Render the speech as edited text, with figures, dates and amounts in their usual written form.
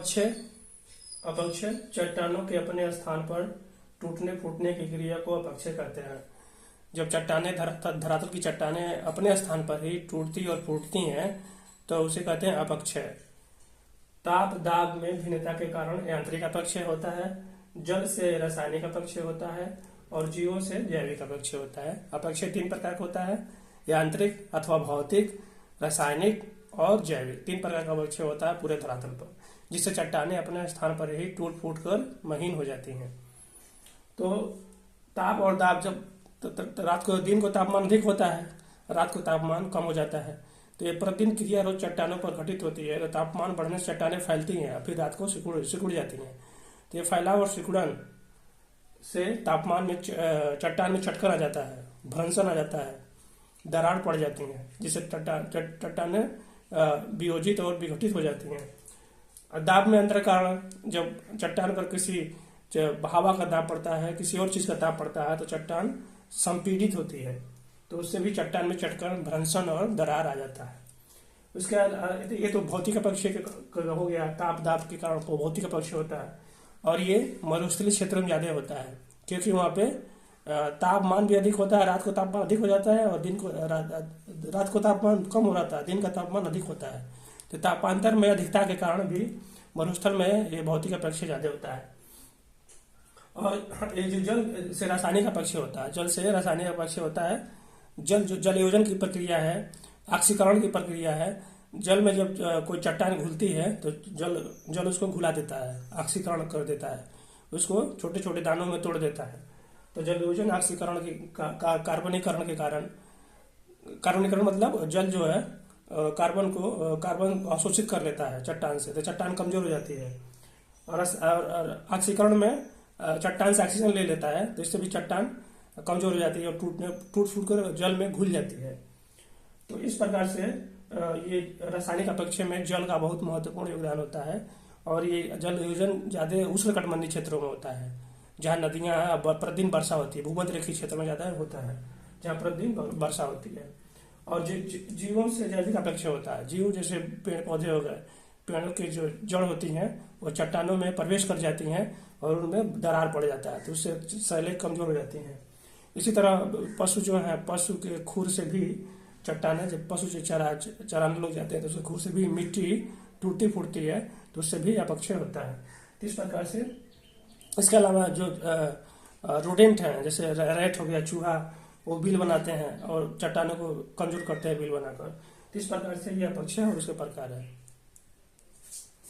अपक्षय अपक्षय चट्टानों के अपने स्थान पर टूटने फूटने की क्रिया को अपक्षय कहते हैं। जब चट्टानें धरातल की चट्टानें अपने स्थान पर ही टूटती और फूटती हैं तो उसे कहते हैं अपक्षय। ताप दाब में भिन्नता के कारण यांत्रिक अपक्षय होता है, जल से रासायनिक अपक्षय होता है और जीवों से जैविक अपक्षय होता है। अपक्षय 3 प्रकार का होता है, यांत्रिक अथवा भौतिक, रासायनिक और जैविक। 3 प्रकार का अपक्षय होता है पूरे धरातल पर, जिससे चट्टानें अपने स्थान पर ही टूट फूट कर महीन हो जाती हैं। तो ताप और दाब, जब रात को दिन को तापमान अधिक होता है, रात को तापमान कम हो जाता है, तो ये प्रतिदिन क्रिया रोज चट्टानों पर घटित होती है। तो तापमान बढ़ने से चट्टानें फैलती हैं, फिर रात को सिकुड़ जाती हैं। तो ये फैलाव और सिकुड़न से तापमान में चट्टान में चटकन आ जाता है, भ्रंशन आ जाता है, दरार पड़ जाती है, जिससे चट्टानें वियोजित और विघटित हो जाती हैं। दाब में अंतर कारण, जब चट्टान पर किसी हवा का दाब पड़ता है, किसी और चीज का दाब पड़ता है, तो चट्टान संपीड़ित होती है, तो उससे भी चट्टान में चटकन, भ्रंशन और दरार आ जाता है। उसके ये तो भौतिक अपक्षय हो गया। ताप दाब के कारण भौतिक अपक्षय होता है, और ये मरुस्थलीय क्षेत्र में ज्यादा होता है, क्योंकि वहां पे तापमान भी अधिक होता है, रात को तापमान अधिक हो जाता है और दिन को रात को तापमान कम हो जाता है, दिन का तापमान अधिक होता है। तो तापांतर में अधिकता के कारण भी मरुस्थल में ये भौतिक अपक्षय ज्यादा होता है। और ये जो जल से रासायनिक अपक्षय होता है, जल से रासायनिक अपक्षय होता है। जलयोजन की प्रक्रिया है, ऑक्सीकरण की प्रक्रिया है। जल में जब कोई चट्टान घुलती है तो जल उसको घुला देता है, ऑक्सीकरण कर देता है, उसको छोटे छोटे दानों में तोड़ देता है। तो जलयोजन ऑक्सीकरण की कार्बनीकरण के कारण, कार्बनीकरण मतलब जल जो है कार्बन अवशोषित कर लेता है चट्टान से, तो चट्टान कमजोर हो जाती है। और ऑक्सीकरण में चट्टान से ऑक्सीजन ले लेता है, तो इससे भी चट्टान कमजोर हो जाती है और टूट फूट कर जल में घुल जाती है। तो इस प्रकार से ये रासायनिक अपक्षय में जल का बहुत महत्वपूर्ण योगदान होता है। और ये जल योजन ज्यादा उष्णकटिबंधीय क्षेत्रों में होता है, जहाँ नदियां प्रतिदिन वर्षा होती है। भूमध्य रेखीय क्षेत्र में ज्यादा होता है, जहाँ प्रतिदिन वर्षा होती है। और जीवों से जैविक अपक्षय होता है। जीव जैसे पेड़ पौधे हो गए, पेड़ों की जो जड़ होती हैं वो चट्टानों में प्रवेश कर जाती हैं और उनमें दरार पड़ जाता है, तो उससे शैलें कमजोर हो जाती हैं। इसी तरह पशु जो है, पशु के खुर से भी चट्टानें, जब पशु से चराने लोग जाते हैं तो उसके खुर से भी मिट्टी टूटती फूटती है, तो उससे भी अपक्षय होता है। तो इस प्रकार से इसके अलावा जो रोडेंट हैं, जैसे रैट हो गया, चूहा, वो बिल बनाते हैं और चट्टानों को कमजोर करते हैं बिल बनाकर। तो इस प्रकार से ये अपक्षय और उसके प्रकार है।